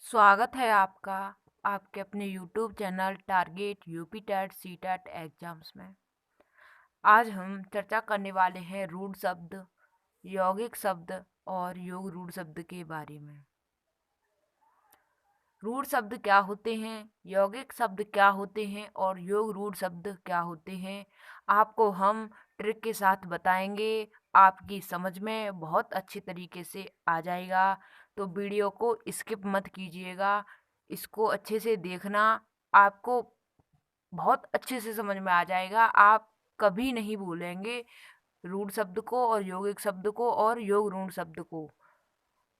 स्वागत है आपका आपके अपने YouTube channel target UP TET C TET exams में। आज हम चर्चा करने वाले हैं रूढ़ शब्द, यौगिक शब्द और योग रूढ़ शब्द के बारे में। रूढ़ शब्द क्या होते हैं, यौगिक शब्द क्या होते हैं और योग रूढ़ शब्द क्या होते हैं, आपको हम ट्रिक के साथ बताएंगे। आपकी समझ में बहुत अच्छे तरीके से आ जाएगा, तो वीडियो को स्किप मत कीजिएगा, इसको अच्छे से देखना। आपको बहुत अच्छे से समझ में आ जाएगा, आप कभी नहीं भूलेंगे रूढ़ शब्द को और यौगिक शब्द को और योग रूढ़ शब्द को।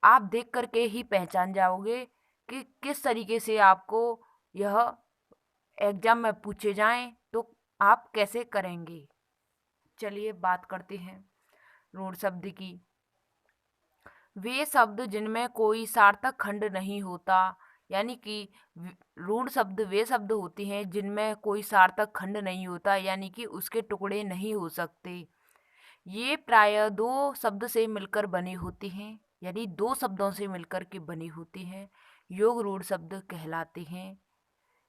आप देख करके ही पहचान जाओगे कि किस तरीके से आपको यह एग्जाम में पूछे जाएं तो आप कैसे करेंगे। चलिए बात करते हैं रूढ़ शब्द की। वे शब्द जिनमें कोई सार्थक खंड नहीं होता, यानी कि रूढ़ शब्द वे शब्द होते हैं जिनमें कोई सार्थक खंड नहीं होता, यानी कि उसके टुकड़े नहीं हो सकते। ये प्रायः दो शब्द से मिलकर बने होते हैं, यानी दो शब्दों से मिलकर के बने होते हैं, योग रूढ़ शब्द कहलाते हैं।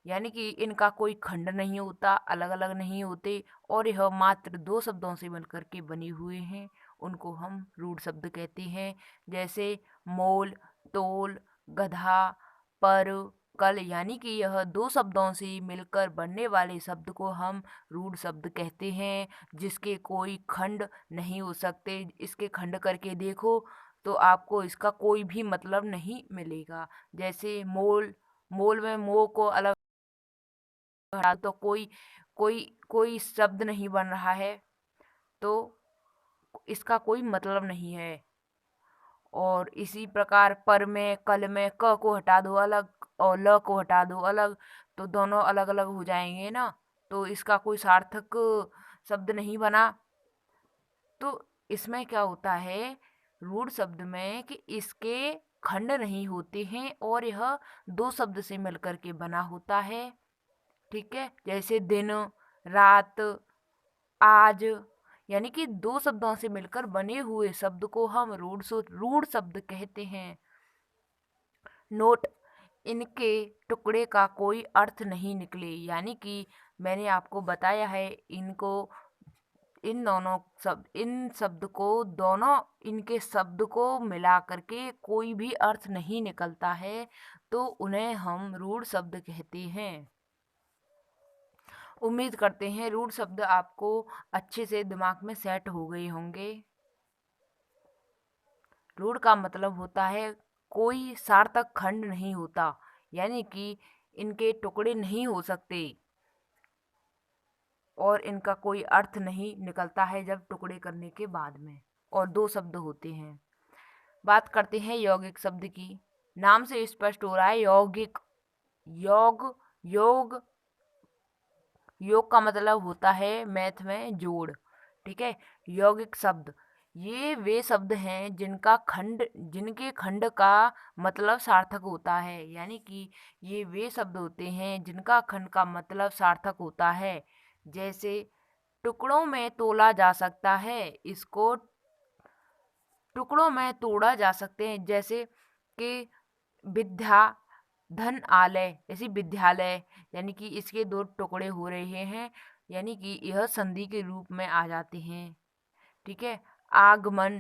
यानी कि इनका कोई खंड नहीं होता, अलग अलग नहीं होते और यह मात्र दो शब्दों से मिलकर के बने हुए हैं, उनको हम रूढ़ शब्द कहते हैं। जैसे मोल, तोल, गधा, पर, कल, यानी कि यह दो शब्दों से मिलकर बनने वाले शब्द को हम रूढ़ शब्द कहते हैं, जिसके कोई खंड नहीं हो सकते। इसके खंड करके देखो तो आपको इसका कोई भी मतलब नहीं मिलेगा। जैसे मोल, मोल में मोह को अलग हटा तो कोई कोई कोई शब्द नहीं बन रहा है, तो इसका कोई मतलब नहीं है। और इसी प्रकार पर में, कल में क को हटा दो अलग और ल को हटा दो अलग, तो दोनों अलग अलग हो जाएंगे ना, तो इसका कोई सार्थक शब्द नहीं बना। तो इसमें क्या होता है रूढ़ शब्द में कि इसके खंड नहीं होते हैं और यह दो शब्द से मिलकर के बना होता है। ठीक है, जैसे दिन, रात, आज, यानी कि दो शब्दों से मिलकर बने हुए शब्द को हम रूढ़ शब्द कहते हैं। नोट, इनके टुकड़े का कोई अर्थ नहीं निकले, यानी कि मैंने आपको बताया है इनको, इन शब्द को दोनों, इनके शब्द को मिला करके कोई भी अर्थ नहीं निकलता है, तो उन्हें हम रूढ़ शब्द कहते हैं। उम्मीद करते हैं रूढ़ शब्द आपको अच्छे से दिमाग में सेट हो गए होंगे। रूढ़ का मतलब होता है कोई सार्थक खंड नहीं होता, यानी कि इनके टुकड़े नहीं हो सकते और इनका कोई अर्थ नहीं निकलता है जब टुकड़े करने के बाद में, और दो शब्द होते हैं। बात करते हैं यौगिक शब्द की। नाम से स्पष्ट हो रहा है यौगिक, योग, योग, योग का मतलब होता है मैथ में जोड़। ठीक है, यौगिक शब्द ये वे शब्द हैं जिनके खंड का मतलब सार्थक होता है, यानी कि ये वे शब्द होते हैं जिनका खंड का मतलब सार्थक होता है। जैसे टुकड़ों में तोला जा सकता है, इसको टुकड़ों में तोड़ा जा सकते हैं। जैसे कि विद्या, धन, आलय, जैसे विद्यालय, यानी कि इसके दो टुकड़े हो रहे हैं, यानी कि यह संधि के रूप में आ जाते हैं। ठीक है, आगमन,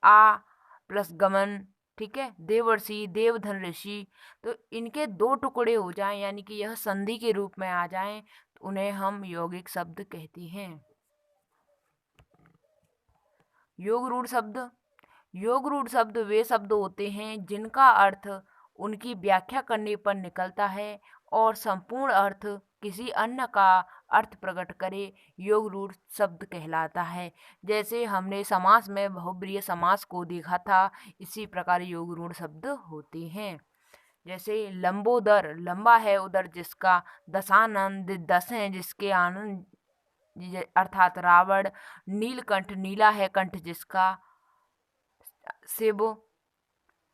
आ प्लस गमन। ठीक है, देवर्षि, देवधन, ऋषि, तो इनके दो टुकड़े हो जाएं, यानी कि यह संधि के रूप में आ जाएं, तो उन्हें हम यौगिक शब्द कहते हैं। योग रूढ़ शब्द, योग रूढ़ शब्द वे शब्द होते हैं जिनका अर्थ उनकी व्याख्या करने पर निकलता है और संपूर्ण अर्थ किसी अन्य का अर्थ प्रकट करे, योग रूढ़ शब्द कहलाता है। जैसे हमने समास में बहुब्रीहि समास को देखा था, इसी प्रकार योग रूढ़ शब्द होते हैं। जैसे लंबोदर, लंबा है उदर जिसका, दशानंद, दस हैं जिसके आनंद, अर्थात रावण। नीलकंठ, नीला है कंठ जिसका, शिव।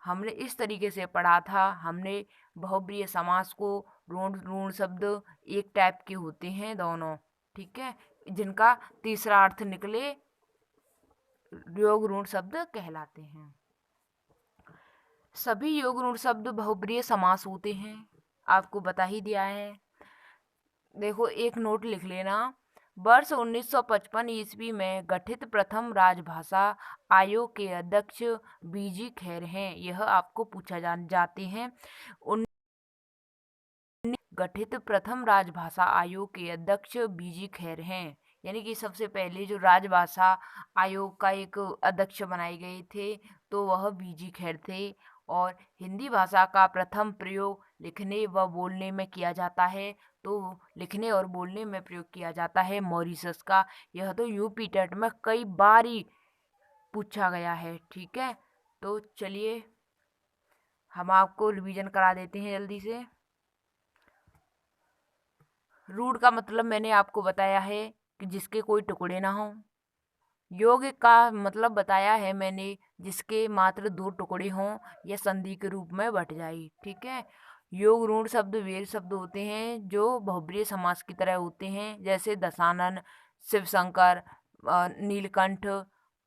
हमने इस तरीके से पढ़ा था। हमने बहुब्रीहि समास को, ऋण शब्द एक टाइप के होते हैं दोनों, ठीक है, जिनका तीसरा अर्थ निकले, योग ऋण शब्द कहलाते हैं। सभी योग रूढ़ शब्द बहुब्रीहि समास होते हैं, आपको बता ही दिया है। देखो एक नोट लिख लेना। वर्ष 1955 ईस्वी में गठित प्रथम राजभाषा आयोग के अध्यक्ष बीजी खैर हैं। यह आपको पूछा जाते हैं। गठित प्रथम राजभाषा आयोग के अध्यक्ष बीजी खैर हैं, यानी कि सबसे पहले जो राजभाषा आयोग का एक अध्यक्ष बनाए गए थे तो वह बीजी खैर थे। और हिंदी भाषा का प्रथम प्रयोग लिखने व बोलने में किया जाता है, तो लिखने और बोलने में प्रयोग किया जाता है मॉरिशस का। यह तो यूपी टेट में कई बार ही पूछा गया है। ठीक है, तो चलिए हम आपको रिवीजन करा देते हैं जल्दी से। रूट का मतलब मैंने आपको बताया है कि जिसके कोई टुकड़े ना हो। योग का मतलब बताया है मैंने, जिसके मात्र दो टुकड़े हों या संधि के रूप में बट जाए। ठीक है। योग ऋण शब्द वे शब्द होते हैं जो बहुब्रीहि समास की तरह होते हैं, जैसे दशानन, शिवशंकर, नीलकंठ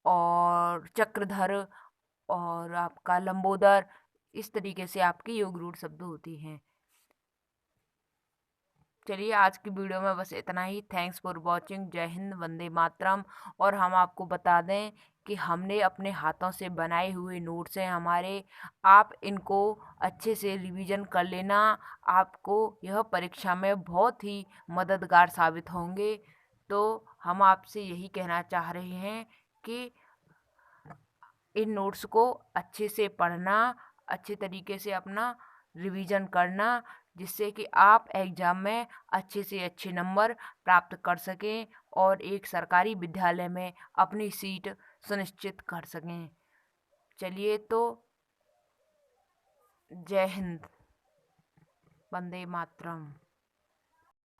और चक्रधर और आपका लंबोदर। इस तरीके से आपके योग रूढ़ शब्द होते हैं। चलिए आज की वीडियो में बस इतना ही। Thanks for watching. जय हिंद, वंदे मातरम। और हम आपको बता दें कि हमने अपने हाथों से बनाए हुए नोट्स हैं हमारे, आप इनको अच्छे से रिवीजन कर लेना। आपको यह परीक्षा में बहुत ही मददगार साबित होंगे। तो हम आपसे यही कहना चाह रहे हैं कि इन नोट्स को अच्छे से पढ़ना, अच्छे तरीके से अपना रिवीजन करना, जिससे कि आप एग्ज़ाम में अच्छे से अच्छे नंबर प्राप्त कर सकें और एक सरकारी विद्यालय में अपनी सीट सुनिश्चित कर सकें। चलिए तो जय हिंद, वंदे मातरम।